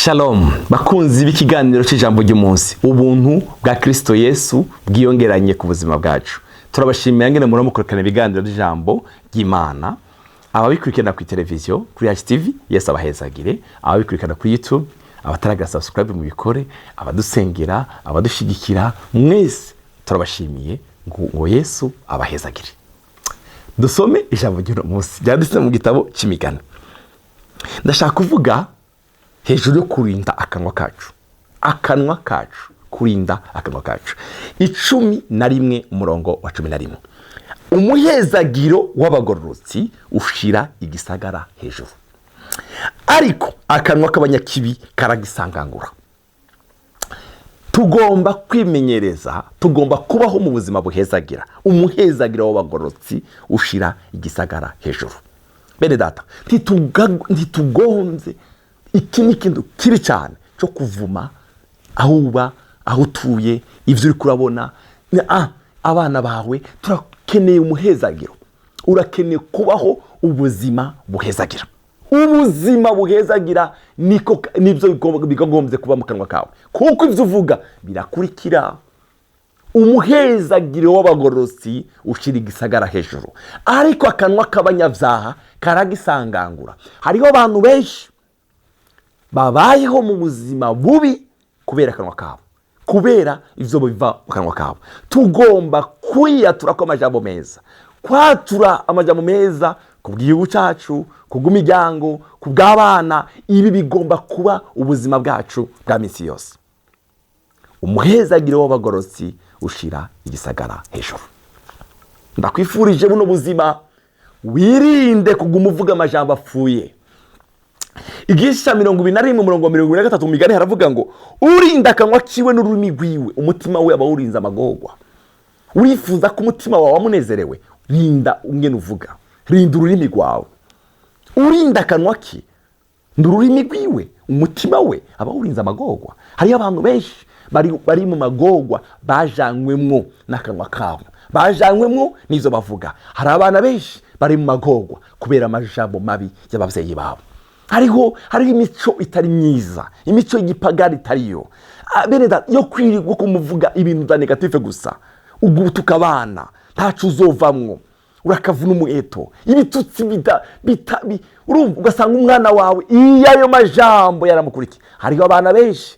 Shalom bakunzi b'ikiganiro cy'ijambo ry'umunsi. Ubuntu bwa Kristo Yesu bwiyongeranye ku buzima bwacu. Turabashimiye ngene muri mukurikirana ibiganiro by'ijambo ry'Imana. Ababikurikirana ku televiziyo kuri HTV Yesu abahezagire, ababikurikirana kuri YouTube, abataragira subscribe mu bikore, abadusengera, abadushigikira, mwese turabashimiye ngo Yesu abahezagire. Dusome ijambo ry'umunsi ryanditse mu gitabo cy'imigani. Ndashaka kuvuga hejuru yo kurinda akanwa kacu, kurinda akanwa kacu. 11 umurongo wa 11. Umuhezagiro w'abagororotsi ushira igisagara hejuru, ariko akanwa k'abanyakibi karagisangangura. Tugomba kwimenyereza, tugomba kubaho mu buzima buhezagira. Umuhezagiro w'abagororotsi ushira igisagara hejuru. Bene data, ntitugonze iki ni ikintu kibi cyane cyo kuvuma aho uba, aho utuye, ivyo uri kurabona. Abana bawe turakeneye umuhezagiro. Urakeneye kubaho ubuzima buhezagira. Ubuzima buhezagira nibyo bigombye kuba mu kanwa kawe, kuko ivyo uvuga birakurikira. Umuhezagiro w'abagororotsi ushira igisagara hejuru, ariko akanwa k'abanyabyaha karagisangangura. Hariho abantu benshi babayeho mu buzima bubi kubera akanwa kabo, kubera ivyo biva mu kanwa kabo. Tugomba kwiyatura ko amajambo meza, kwatura amajambo meza ku bw'igihugu cyacu, ku bw'imiryango, ku bw'abana. Ibi bigomba kuba ubuzima bwacu bwa minsi yose. Umuhezagiro w'abagororotsi ushira igisagara hejuru. Ndakwifurije buno buzima, wirinde kuguma uvuga amajambo apfuye. Igice 21 umurongo wa 23 mu migani haravuga ngo urinda akanwa kiwe n'ururimi rwiwe, umutima we aba urinze amagorwa. Wifuza ko umutima wawe wamunezerewe, rinda ungene uvuga, rinda ururimi rwawe. Urinda akanwa ki n'ururimi rwiwe, umutima we aba urinze amagorwa. Hari abantu benshi bari mu magorwa, bajanywemwo n'akanwa kabo, bajanywemwo nizo bavuga. Hari abana benshi bari mu magorwa kubera amajambo mabi y'abavyeyi babo. Hariho imico itari myiza, imico y'igipagani itariyo. Bene data, yo kwirirwa kumuvuga ibintu bya negative gusa, ugutuka abana ntacu uzovamwo, urakavuna umuheto, ibitutsi urumva ugasanga umwana wawe iyayo majambo yaramukurikiye. Hariho abana benshi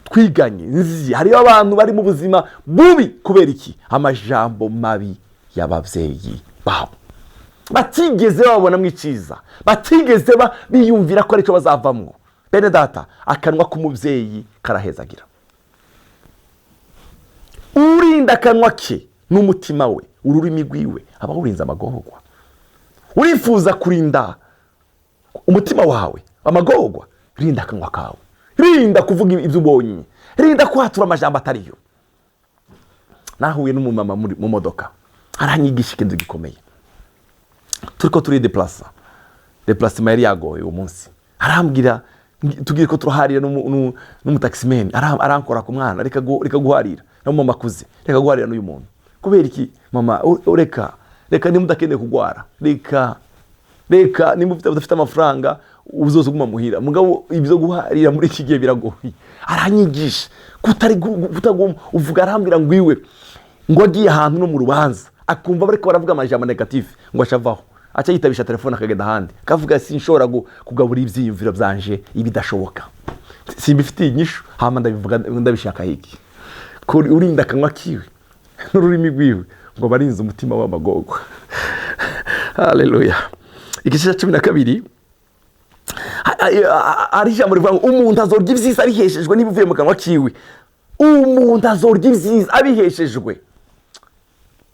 twiganye nzi, hariho abantu bari mu buzima bubi kubera iki? Amajambo mabi y'abavyeyi babo, batigeze babona mwiciza, batigeze biyumvira ko arico bazavamwo. Bene data, akanwa k'umuvyeyi karahezagira. Urinda akanwa ke n'umutima we, ururimi rwiwe aba urinze amagorwa. Urifuza kurinda umutima wawe amagorwa, rinda akanwa kawe, rinda kuvuga ivyo ubonye, rinda kwatura amajambo atariyo. Nahuye n'umumama mu modoka, aranyigisha ikintu gikomeye. Turiko turi deplacement yari yagoye uwo munsi. Arambwira tugiye ko turaharira n'umutaximeni, arankora ku mwana, reka guharira no mama kuze, reka guharira n'uyu muntu. Kubera iki mama? Reka nimudakeneye kugwara, reka nimufite amafaranga uzoze guma muhira, mugabo ibyo guharira muri iki gihe biragoye. Aranyigisha kutagomba uvuga. Arambwira ngo iwe ngo agiye ahantu no mu rubanza, akumva bariko baravuga amajambo negative, ngo ashavaho aca yitabisha telefone akagenda handi, kavuga sinshobora kugabura ivyiyumviro byanje, ibidashoboka, simbifitiye inyishu. Hama ndabivuga ndabishaka hiki. Kuri urinda akanwa kiwe n'ururimi rwiwe ngo barinze umutima w'amagorwa. Haleluya. Igice 12 ari ijambo rivuga ngo umuntu azorya ivyiza abiheshejwe n'ibivuye mu kanwa kiwe. Umuntu azorya ivyiza abiheshejwe.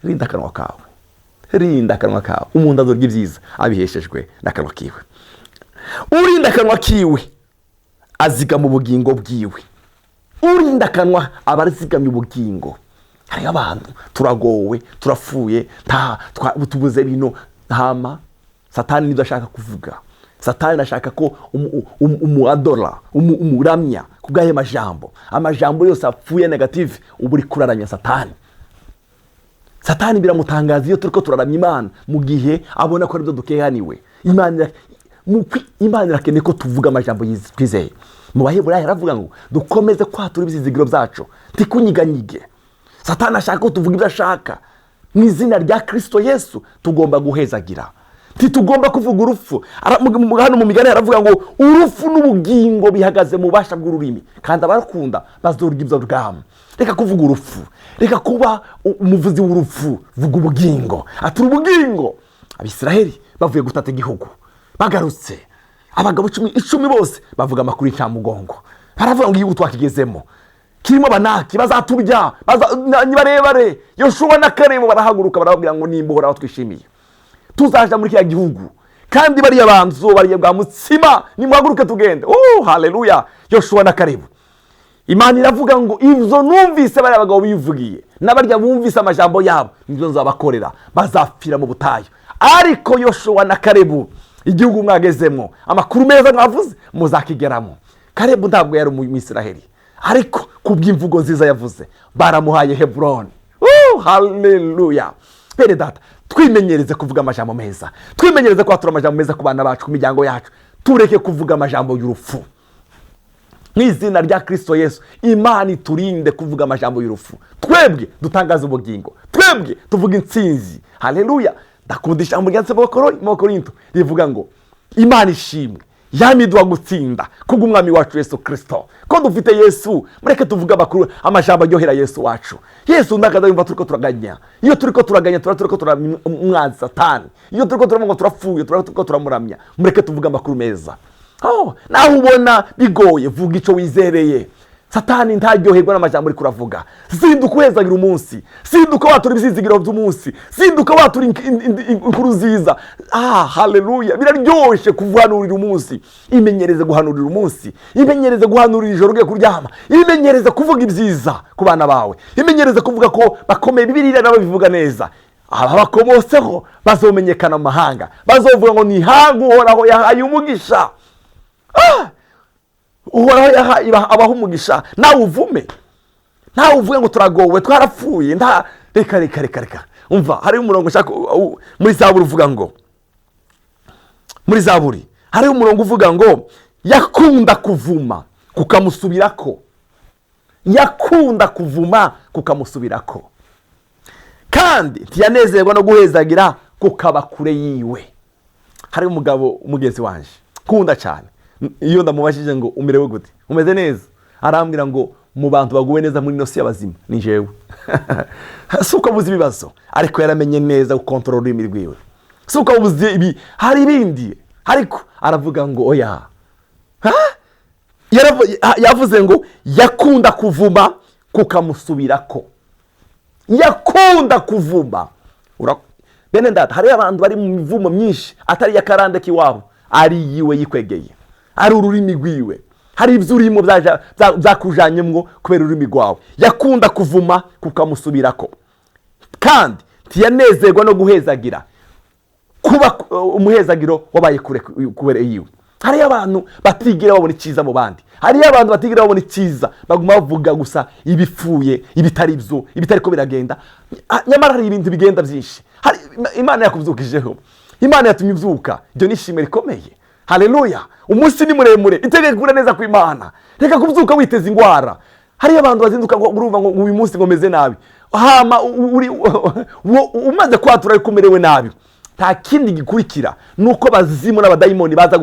Rinda akanwa kawe, rinda akanwa kawe. Umuntu azorya ivyiza abiheshejwe n'akanwa kiwe. Urinda akanwa kiwe azigama ubugingo bwiwe. Urinda akanwa abazigamye ubugingo. Hari abantu turagowe, turafuye, tubuze bino. Hama Satani nizo ashaka kuvuga. Satani ashaka ko umuadora, umuramya kubgaye amajambo yose apfuye negative, uburi kuraranya Satani. Satani biramutangaza iyo turiko turaramya Imana mu gihe abona ko ari byo dukehaniwe. Imana irakeneye ko tuvuga amajambo twizeye. mu Baheburayo aravuga ngo dukomeze kwatura ibyizigiro byacu ntikunyiganyige. Satani ashaka ko tuvuga ibyo ashaka. Mu izina rya Kristo Yesu tugomba guhezagira, ntitugomba kuvuga urupfu. Hano mu migani aravuga ngo urupfu n'ubugingo bihagaze mu bubasha bw'ururimi, kandi abarakunda bazorya ibyo rwamo. Reka kuvuga urupfu, reka kuba umuvuzi w'urupfu, vuga ubugingo. Atura ubugingo. Abisiraheli bavuye gutata igihugu, bagarutse abagabo 10 bose bavuga amakuru y'incamugongo. Baravuga ngo igihugu twakigezemo kirimo Abanaki bazaturya, barebare. Yoshua na Kalebu barahaguruka barababwira ngo nimbohora aho twishimiye tuzaja muri kya gihugu, kandi bariya banzo bariye bwa mutsima nimuhaguruke tugende. Haleluya. Yoshua na Kalebu, Imana iravuga ngo ivyo numvise bari abagabo bivugiye n'abarya bumvise amajambo yabo nivyo nzabakorera, bazapfira mu butayu. Ariko Yoshua na Kalebu, igihugu mwagezemo, amakuru meza mwavuze muzakigeramo. Kalebu ntabwo yari umwisiraheli, ariko kubw'imvugo nziza yavuze baramuhaye Hebroni. Haleluya. Bene data, twimenyereze kuvuga amajambo meza, twimenyereze kwatura amajambo meza ku bana bacu, ku miryango yacu. Tureke kuvuga amajambo y'urupfu. Mu izina rya Kristo Yesu, Imana iturinde kuvuga amajambo y'urupfu. Twebwe dutangaza ubugingo, twebwe tuvuga intsinzi. Haleluya. Ndakundisha mu ryanse mu Korinto rivuga ngo Imana ishimwe yamidwa gutsinda kubw'umwami wacu Yesu Kristo. Ko dufite Yesu, mureke tuvuga amakuru amajambo aryohera Yesu wacu. Yesu ndakaza yumva turiko turaganya. Iyo turiko turaganya turiko turamwanza Satani. Iyo turiko turavuga turapfuye, turiko turamuramya. Mureke tuvuga amakuru meza. Naho ubona bigoye, vuga ico wizereye. Satani ntaryoherwa n'amajambo uri kuravuga. Zinduka uhezagira umunsi, zinduka watura ibyizigiro by'umunsi, zinduka watura inkuru nziza. Haleluya. Biraryoshe kuvuhanurira umunsi. Imenyereze guhanurira umunsi, imenyereze guhanurira ijoro ugiye kuryama, imenyereze kuvuga ibyiza ku bana bawe, imenyereze kuvuga ko bakomeye. Bibiliya nabo bivuga neza, abakomoseho bazomenyekana mu mahanga, bazovuga ngo ni hangu Uhoraho yahaye umugisha. Uhoraho yahaye abaho umugisha. Nawe uvume, nawe uvuge ngo turagowe, twarapfuye. Reka umva, hari umurongo nshaka muri Zaburi uvuga ngo, muri Zaburi hari umurongo uvuga ngo yakunda kuvuma kukamusubirako, yakunda kuvuma kukamusubirako, kandi ntiyanezerwa no guhezagira kukaba kure yiwe. Hari umugabo umugezi wanje kunda cyane, iyo ndamubashije ngo umerewe gute, umeze neza, arambwira ngo mu bantu baguwe neza muri nosi y'abazima ni jewe. Suko buzi ibibazo, ariko yaramenye neza gukontorora ururimi rwiwe. Suko buzi ibi, hari ibindi, ariko aravuga ngo oya. Yavuze ngo yakunda kuvuma kukamusubirako, yakunda kuvuma. Bene ndata, hari abantu bari mu mivumo myinshi atari yakarande kiwabo, ari yiwe yikwegeye, ari ururimi rwiwe, hari ibyo urimo byakujanyemwo kubera ururimi rwawe. Yakunda kuvuma kukamusubirako, kandi ntiyanezerwa no guhezagira kuba umuhezagiro wabaye kure kubera yiwe. Hari abantu batigira babona icyiza mu bandi, hari abantu batigira babona icyiza, baguma bavuga gusa ibipfuye, ibitari byo, ibitari ko biragenda. Nyamara hari ibintu bigenda byinshi. Imana yakubyukijeho, Imana yatumye ubyuka, ibyo ni ishimwe rikomeye. Haleluya. Umunsi ni muremure, itegeko kura neza ku Imana. Reka kubyuka witeza ingwara. Hari abantu bazinduka ngo urumva ngo uyu munsi ngo meze nabi, hama umaze kwatura ariko umerewe nabi. Nta kindi gikurikira nuko bazimu n'abadayimoni baza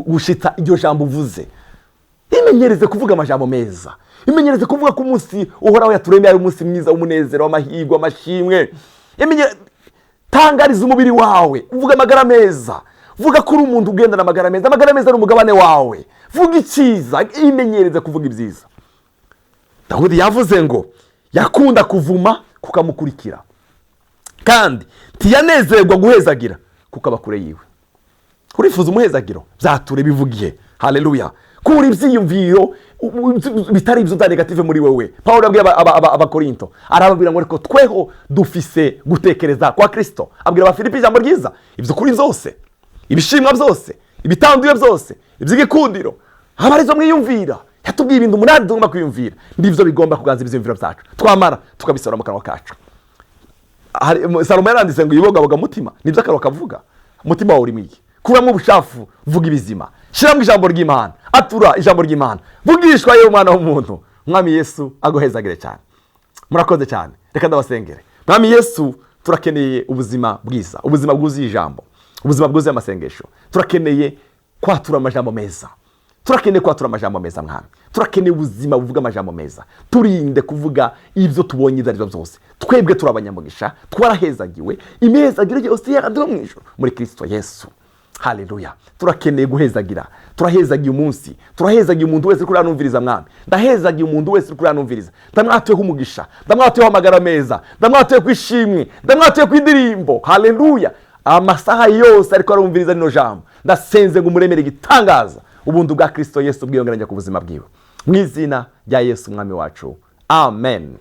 gushitsa iryo jambo uvuze. Imenyereze kuvuga amajambo meza, imenyereze kuvuga ko umunsi Uhoraho yaturemeye ari umunsi mwiza w'umunezero, w'amahirwe, amashimwe. Tangariza umubiri wawe, uvuga amagara meza, vuga ko uri umuntu ugendana amagara meza. Amagara meza ari umugabane wawe. Vuga icyiza, imenyereze kuvuga ibyiza. Dawudi yavuze ngo yakunda kuvuma kukamukurikira, kandi ntiyanezerwa guhezagira kukaba kure yiwe. Urifuza umuhezagiro, byature bivugiye. Haleluya. Kuri ibyiyumviro bitari ibyo za negative muri wewe. Paulo yabwiye abakorinto, arababwira ngo reko tweho dufise gutekereza kwa Kristo. Abwira abafilipi ijambo ryiza, ibyo kuri byose, ibishimwa byose, ibitanduye byose, iby'igikundiro, abarizo mwiyumvira. Yatubwiye ibintu 8 tugomba kwiyumvira, ndivyo bigomba kuganza ibyiyumviro byacu, twamara tukabisora mu kanwa kacu. Salomo yaranditse ngo yibogaboga mutima, nibyo akaro kavuga. Mutima wawe uri mwiki, kuramo ubushafu vuga ibizima, shyiramo ijambo ry'Imana, atura ijambo ry'Imana, vugishwa yewe mwana w'umuntu. Mwami Yesu aguhezagire cyane. Murakoze cyane. Reka ndabasengere. Mwami Yesu, turakeneye ubuzima bwiza, ubuzima bwuzuye ijambo, ubuzima bwuzuye amasengesho. Turakeneye kwatura amajambo meza, turakeneye kwatura amajambo meza Mwami. Turakeneye ubuzima buvuga amajambo meza. Turinde kuvuga ibyo tubonye ibyo aribyo byose. Twebwe turabanyamugisha, twarahezagiwe, imihezagiro yose yaranduwe mu ijuru muri Kristo Yesu. Haleluya. Turakeneye guhezagira. Turahezagiye umunsi, turahezagiye umuntu wese kuri anumviriza Mwami. Ndahezagiye umuntu wese kuri anumviriza. Ndamwatuye umugisha, ndamwatuye amagara meza, ndamwatuye kwishimwe, ndamwatuye kwindirimbo. Haleluya. Amasaha yose ariko arumviriza rino jambo, ndasenze ngo umuremere igitangaza ubuntu bwa Kristo Yesu bwiyongeranya ku buzima bwiwe, mu izina rya Yesu Mwami wacu. Amen.